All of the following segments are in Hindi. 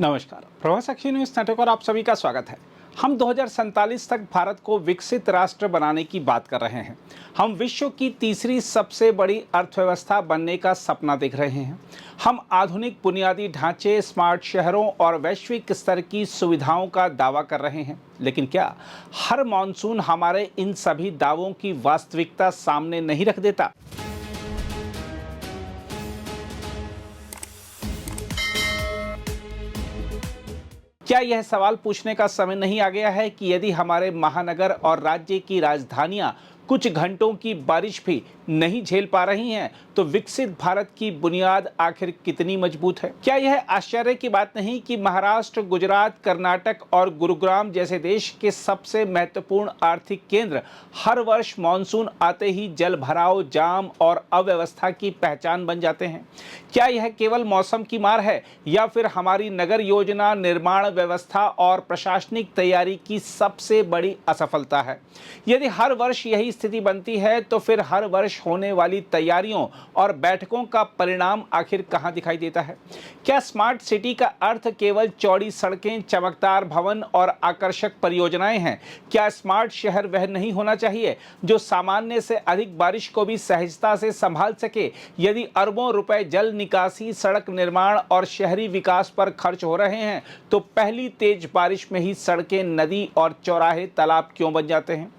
नमस्कार, प्रवास साक्षी न्यूज नेटवर्क और आप सभी का स्वागत है। हम 2047 तक भारत को विकसित राष्ट्र बनाने की बात कर रहे हैं। हम विश्व की तीसरी सबसे बड़ी अर्थव्यवस्था बनने का सपना देख रहे हैं। हम आधुनिक बुनियादी ढांचे, स्मार्ट शहरों और वैश्विक स्तर की सुविधाओं का दावा कर रहे हैं। लेकिन क्या हर मॉनसून हमारे इन सभी दावों की वास्तविकता सामने नहीं रख देता? क्या यह सवाल पूछने का समय नहीं आ गया है कि यदि हमारे महानगर और राज्य की राजधानियां कुछ घंटों की बारिश भी नहीं झेल पा रही हैं, तो विकसित भारत की बुनियाद आखिर कितनी मजबूत है? क्या यह आश्चर्य की बात नहीं कि महाराष्ट्र, गुजरात, कर्नाटक और गुरुग्राम जैसे देश के सबसे महत्वपूर्ण आर्थिक केंद्र हर वर्ष मानसून आते ही जल भराव, जाम और अव्यवस्था की पहचान बन जाते हैं? क्या यह केवल मौसम की मार है या फिर हमारी नगर योजना, निर्माण व्यवस्था और प्रशासनिक तैयारी की सबसे बड़ी असफलता है? यदि हर वर्ष यही स्थिति बनती है, तो फिर हर वर्ष होने वाली तैयारियों और बैठकों का परिणाम आखिर कहां दिखाई देता है? क्या स्मार्ट सिटी का अर्थ केवल चौड़ी सड़कें, चमकदार भवन और आकर्षक परियोजनाएं हैं? क्या स्मार्ट शहर वह नहीं होना चाहिए जो सामान्य से अधिक बारिश को भी सहजता से संभाल सके? यदि अरबों रुपए जल निकासी, सड़क निर्माण और शहरी विकास पर खर्च हो रहे हैं, तो पहली तेज बारिश में ही सड़कें, नदी और चौराहे तालाब क्यों बन जाते हैं?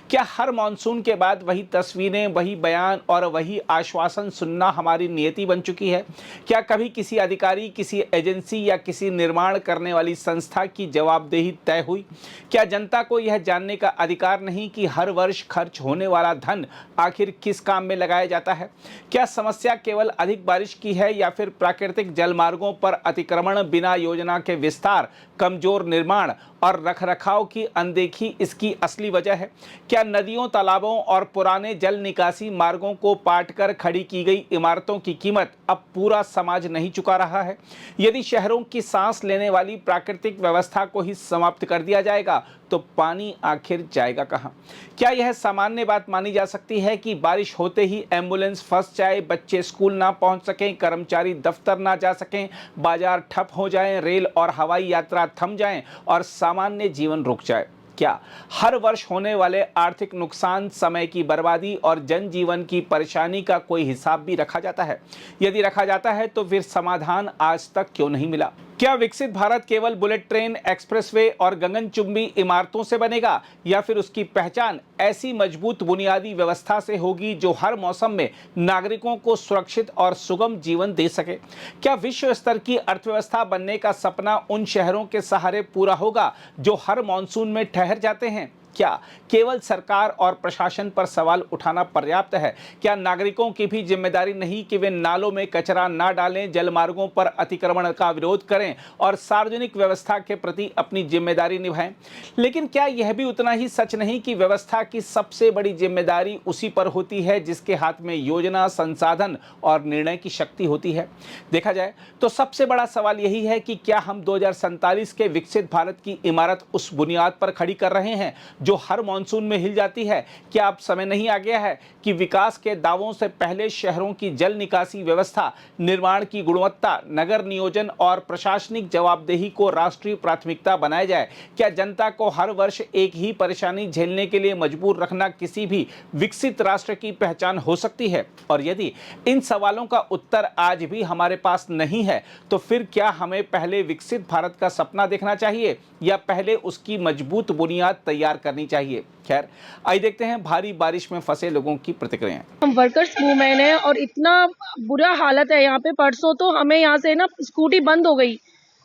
क्या हर मॉनसून के बाद वही तस्वीरें, वही बयान और वही आश्वासन सुनना हमारी नियति बन चुकी है? क्या कभी किसी अधिकारी, किसी एजेंसी या किसी निर्माण करने वाली संस्था की जवाबदेही तय हुई? क्या जनता को यह जानने का अधिकार नहीं कि हर वर्ष खर्च होने वाला धन आखिर किस काम में लगाया जाता है? क्या समस्या केवल अधिक बारिश की है या फिर प्राकृतिक जलमार्गों पर अतिक्रमण, बिना योजना के विस्तार, कमजोर निर्माण और रखरखाव की अनदेखी इसकी असली वजह है? क्या नदियों, तालाबों और पुराने जल निकासी मार्गों को पाटकर खड़ी की गई इमारतों की कीमत अब पूरा समाज नहीं चुका रहा है? यदि शहरों की सांस लेने वाली प्राकृतिक व्यवस्था को ही समाप्त कर दिया जाएगा, तो पानी आखिर जाएगा कहां? क्या यह सामान्य बात मानी जा सकती है कि बारिश होते ही एम्बुलेंस फंस जाए, बच्चे स्कूल ना पहुंच सकें, कर्मचारी दफ्तर ना जा सकें, बाजार ठप हो जाएं, रेल और हवाई यात्रा थम जाएं और सामान्य जीवन रुक जाए? क्या हर वर्ष होने वाले आर्थिक नुकसान, समय की बर्बादी और जनजीवन की परेशानी का कोई हिसाब भी रखा जाता है? यदि रखा जाता है, तो फिर समाधान आज तक क्यों नहीं मिला? क्या विकसित भारत केवल बुलेट ट्रेन, एक्सप्रेसवे और गगनचुंबी इमारतों से बनेगा, या फिर उसकी पहचान ऐसी मजबूत बुनियादी व्यवस्था से होगी जो हर मौसम में नागरिकों को सुरक्षित और सुगम जीवन दे सके? क्या विश्व स्तर की अर्थव्यवस्था बनने का सपना उन शहरों के सहारे पूरा होगा जो हर मॉनसून में ठहर जाते हैं? क्या केवल सरकार और प्रशासन पर सवाल उठाना पर्याप्त है? क्या नागरिकों की भी जिम्मेदारी नहीं कि वे नालों में कचरा ना डालें, जलमार्गों पर अतिक्रमण का विरोध करें और सार्वजनिक व्यवस्था के प्रति अपनी जिम्मेदारी निभाएं? लेकिन क्या यह भी उतना ही सच नहीं कि व्यवस्था की सबसे बड़ी जिम्मेदारी उसी पर होती है जिसके हाथ में योजना, संसाधन और निर्णय की शक्ति होती है? देखा जाए तो सबसे बड़ा सवाल यही है कि क्या हम 2047 के विकसित भारत की इमारत उस बुनियाद पर खड़ी कर रहे हैं जो हर मॉनसून में हिल जाती है? क्या अब समय नहीं आ गया है कि विकास के दावों से पहले शहरों की जल निकासी व्यवस्था, निर्माण की गुणवत्ता, नगर नियोजन और प्रशासनिक जवाबदेही को राष्ट्रीय प्राथमिकता बनाया जाए? क्या जनता को हर वर्ष एक ही परेशानी झेलने के लिए मजबूर रखना किसी भी विकसित राष्ट्र की पहचान हो सकती है? और यदि इन सवालों का उत्तर आज भी हमारे पास नहीं है, तो फिर क्या हमें पहले विकसित भारत का सपना देखना चाहिए या पहले उसकी मजबूत बुनियाद तैयार करनी चाहिए? खैर, आइए देखते हैं भारी बारिश में फंसे लोगों की प्रतिक्रियाएं। हम वर्कर्स वूमेन है और इतना बुरा हालत है यहाँ पे। परसों तो हमें यहाँ से ना स्कूटी बंद हो गई,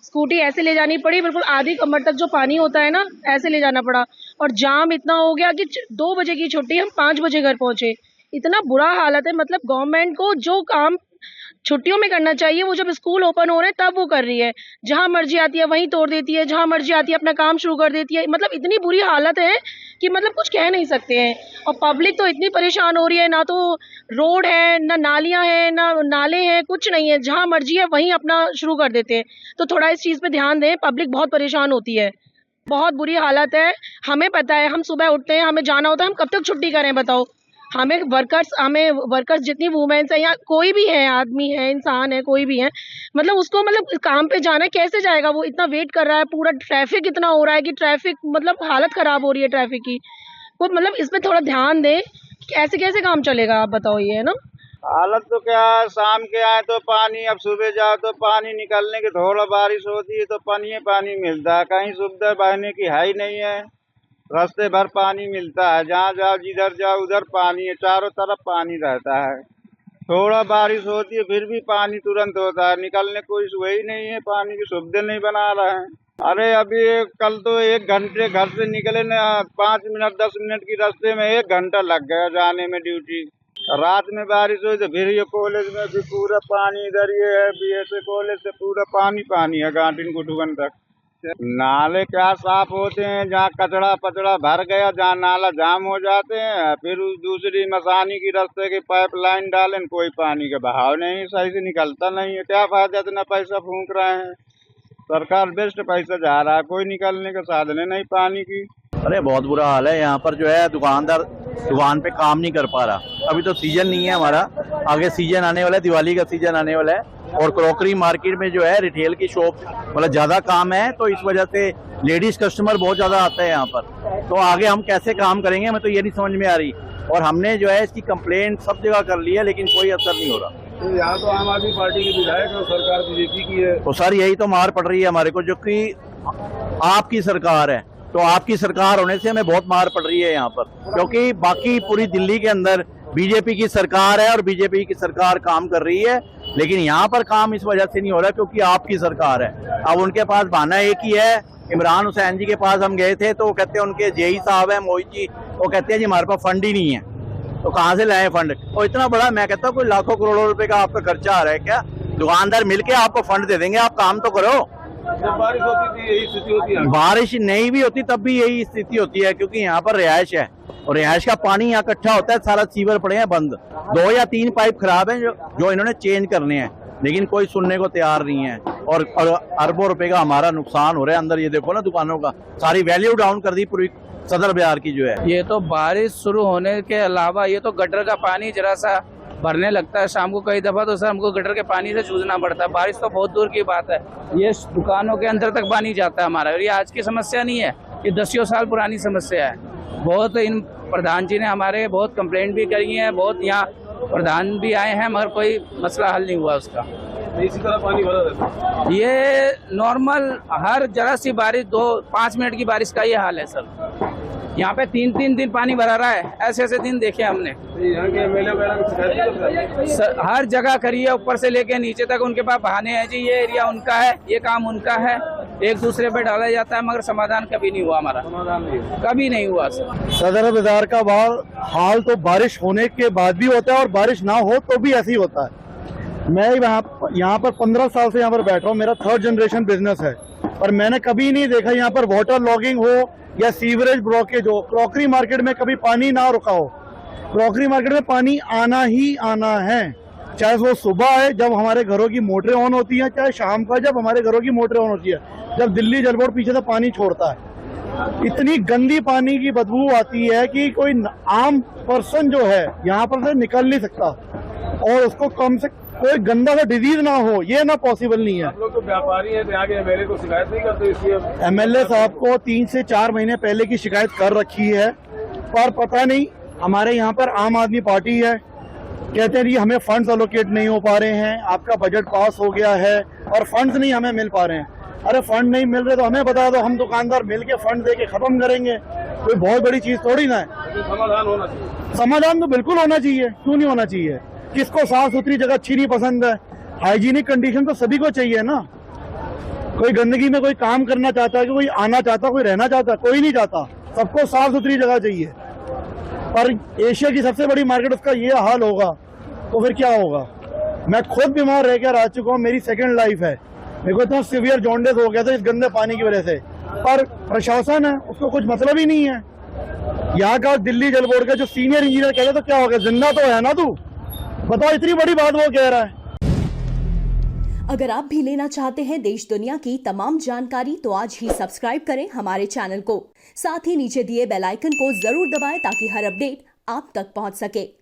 स्कूटी ऐसे ले जानी पड़ी, बिल्कुल आधी कमर तक जो पानी होता है ना, ऐसे ले जाना पड़ा। और जाम इतना हो गया कि 2 बजे की छुट्टी, हम 5 बजे घर पहुंचे। इतना बुरा हालत है। मतलब गवर्नमेंट को जो काम छुट्टियों में करना चाहिए, वो जब स्कूल ओपन हो रहे हैं तब वो कर रही है। जहां मर्जी आती है वहीं तोड़ देती है, जहां मर्जी आती है अपना काम शुरू कर देती है। मतलब इतनी बुरी हालत है कि मतलब कुछ कह नहीं सकते हैं। और पब्लिक तो इतनी परेशान हो रही है, ना तो रोड है, ना नालियां हैं, ना नाले हैं, कुछ नहीं है। जहां मर्जी है वहीं अपना शुरू कर देते हैं। तो थोड़ा इस चीज पे ध्यान दें, पब्लिक बहुत परेशान होती है। बहुत बुरी हालत है। हमें पता है, हम सुबह उठते हैं, हमें जाना होता है, हम कब तक छुट्टी करें बताओ? हमें वर्कर्स जितनी वुमेन्स है या कोई भी है, आदमी है, इंसान है, कोई भी है, मतलब उसको मतलब काम पे जाना है, कैसे जाएगा? वो इतना वेट कर रहा है, पूरा ट्रैफिक इतना हो रहा है कि ट्रैफिक मतलब हालत खराब हो रही है ट्रैफिक की। वो मतलब इस पे थोड़ा ध्यान दे कि ऐसे कैसे काम चलेगा, आप बताओ ये, है ना? हालत तो क्या है, शाम के आए तो पानी, अब सुबह जाओ तो पानी निकलने की, थोड़ा बारिश होती है तो पानी मिलता है, कहीं सुविधा बहने की है ही नहीं है। रास्ते भर पानी मिलता है, जहाँ जाओ जिधर जाओ उधर पानी है, चारों तरफ पानी रहता है। थोड़ा बारिश होती है फिर भी पानी तुरंत होता है, निकलने कोई वही नहीं है, पानी की सुविधा नहीं बना रहे हैं। अरे अभी कल तो 1 घंटे घर से निकले न, 5 मिनट 10 मिनट की रास्ते में 1 घंटा लग गया जाने में ड्यूटी। रात में बारिश हुई तो फिर ये कॉलेज में भी पूरा पानी, इधर ये है BSA कॉलेज से पूरा पानी है गांठिन कुटुगन तक। नाले क्या साफ होते हैं, जहाँ कचड़ा पचड़ा भर गया, जहाँ नाला जाम हो जाते हैं, फिर उस दूसरी मसानी की रास्ते की पाइपलाइन डालें, कोई पानी का बहाव नहीं, सही से निकलता नहीं है। क्या फायदा, इतना पैसा फूंक रहे हैं, सरकार बेस्ट पैसा जा रहा है, कोई निकलने का साधन नहीं पानी की। अरे बहुत बुरा हाल है यहाँ पर, जो है दुकानदार दुकान पे काम नहीं कर पा रहा। अभी तो सीजन नहीं है हमारा, आगे सीजन आने वाला है, दिवाली का सीजन आने वाला है, और क्रॉकरी मार्केट में जो है रिटेल की शॉप मतलब ज्यादा काम है, तो इस वजह से लेडीज कस्टमर बहुत ज्यादा आता है यहाँ पर। तो आगे हम कैसे काम करेंगे, हमें तो ये नहीं समझ में आ रही। और हमने जो है इसकी कंप्लेंट सब जगह कर ली है, लेकिन कोई असर नहीं हो रहा। तो यहाँ तो आम आदमी पार्टी के विधायक और सरकार बीजेपी की है। तो सर यही तो मार पड़ रही है हमारे को, जो कि आपकी सरकार है। तो आपकी सरकार होने से हमें बहुत मार पड़ रही है यहाँ पर, क्योंकि बाकी पूरी दिल्ली के अंदर बीजेपी की सरकार है और बीजेपी की सरकार काम कर रही है, लेकिन यहाँ पर काम इस वजह से नहीं हो रहा क्योंकि आपकी सरकार है। अब उनके पास बहाना एक ही है। इमरान हुसैन जी के पास हम गए थे तो वो कहते हैं, उनके जेई साहब है मोहित जी, वो कहते हैं जी हमारे पास फंड ही नहीं है। तो कहाँ से लाए फंड? और इतना बड़ा, मैं कहता हूँ कोई लाखों करोड़ों रुपए का आपका खर्चा आ रहा है क्या? दुकानदार मिलके आपको फंड दे देंगे, आप काम तो करो। जब बारिश होती थी यही स्थिति होती है, बारिश नहीं भी होती तब भी यही स्थिति होती है, क्योंकि यहाँ पर रिहायश है और रिहायश का पानी यहाँ इकट्ठा होता है, सारा सीवर पड़े हैं बंद। 2 या 3 पाइप खराब हैं जो इन्होंने चेंज करने हैं, लेकिन कोई सुनने को तैयार नहीं है। और अरबों रुपए का हमारा नुकसान हो रहा है। अंदर ये देखो ना, दुकानों का सारी वैल्यू डाउन कर दी पूरी सदर बाजार की जो है। ये तो बारिश शुरू होने के अलावा ये तो गटर का पानी जरा सा भरने लगता है शाम को, कई दफा तो सर हमको गटर के पानी से जूझना पड़ता है। बारिश तो बहुत दूर की बात है, ये दुकानों के अंदर तक पानी जाता है हमारा। और ये आज की समस्या नहीं है, ये 10 साल पुरानी समस्या है। बहुत इन प्रधान जी ने हमारे बहुत कंप्लेंट भी करी है, बहुत यहाँ प्रधान भी आए हैं, मगर कोई मसला हल नहीं हुआ उसका। इसी तरह पानी भरा रहता है। ये नॉर्मल हर जरा सी बारिश 2-5 मिनट की बारिश का ये हाल है सर। यहाँ पे 3-3 दिन पानी भरा रहा है, ऐसे ऐसे दिन देखे हमने। यहाँ के MLA वगैरह की शिकायत हर जगह करी है, ऊपर से लेके नीचे तक उनके पास बहाने हैं जी, ये एरिया उनका है, ये काम उनका है, एक दूसरे पे डाला जाता है, मगर समाधान कभी नहीं हुआ हमारा, समाधान नहीं है। कभी नहीं हुआ सर। सदर बाजार का हाल तो बारिश होने के बाद भी होता है और बारिश ना हो तो भी ऐसे ही होता है। मैं यहाँ पर 15 साल से यहाँ पर बैठ रहा हूँ, मेरा 3rd जनरेशन बिजनेस है, और मैंने कभी नहीं देखा यहाँ पर वाटर लॉगिंग हो या सीवरेज ब्लॉकेज हो। क्रॉकरी मार्केट में कभी पानी ना रुका हो। क्रॉकरी मार्केट में पानी आना ही आना है, चाहे वो सुबह है जब हमारे घरों की मोटरें ऑन होती हैं, चाहे शाम का जब हमारे घरों की मोटरें ऑन होती है, जब दिल्ली जल बोर्ड पीछे से पानी छोड़ता है। इतनी गंदी पानी की बदबू आती है कि कोई आम पर्सन जो है यहाँ पर से निकल नहीं सकता, और उसको कम से कोई गंदा सा डिजीज ना हो, ये ना पॉसिबल नहीं है। आप लोग तो व्यापारी हैं, तो आगे MLA को शिकायत नहीं करते? इसलिए MLA साहब को 3 से 4 महीने पहले की शिकायत कर रखी है, पर पता नहीं, हमारे यहाँ पर आम आदमी पार्टी है, कहते हैं जी हमें फंड्स एलोकेट नहीं हो पा रहे हैं, आपका बजट पास हो गया है और फंड्स नहीं हमें मिल पा रहे हैं। अरे फंड नहीं मिल रहे तो हमें बता दो, हम दुकानदार मिलके फंड दे के खत्म करेंगे, कोई बहुत बड़ी चीज थोड़ी ना है। समाधान होना चाहिए। समाधान तो बिल्कुल होना चाहिए, क्यों नहीं होना चाहिए? किसको साफ सुथरी जगह अच्छी नहीं पसंद है? हाइजीनिक कंडीशन तो सभी को चाहिए ना। कोई गंदगी में कोई काम करना चाहता है, कोई आना चाहता, कोई रहना चाहता, कोई नहीं चाहता, सबको साफ सुथरी जगह चाहिए। पर एशिया की सबसे बड़ी मार्केट, उसका ये हाल होगा तो फिर क्या होगा? मैं खुद बीमार रह कर आ चुका हूँ, मेरी 2nd लाइफ है, मेरे को इतना सीवियर जॉन्डिस हो गया था इस गंदे पानी की वजह से, पर प्रशासन है उसको कुछ मतलब ही नहीं है। यहाँ का दिल्ली जल बोर्ड का जो सीनियर इंजीनियर कहता तो क्या हो गया, जिंदा तो है ना तू, बताओ इतनी बड़ी बात वो कह रहा है। अगर आप भी लेना चाहते हैं देश दुनिया की तमाम जानकारी तो आज ही सब्सक्राइब करें हमारे चैनल को। साथ ही नीचे दिए बेल आइकन को जरूर दबाएं ताकि हर अपडेट आप तक पहुंच सके।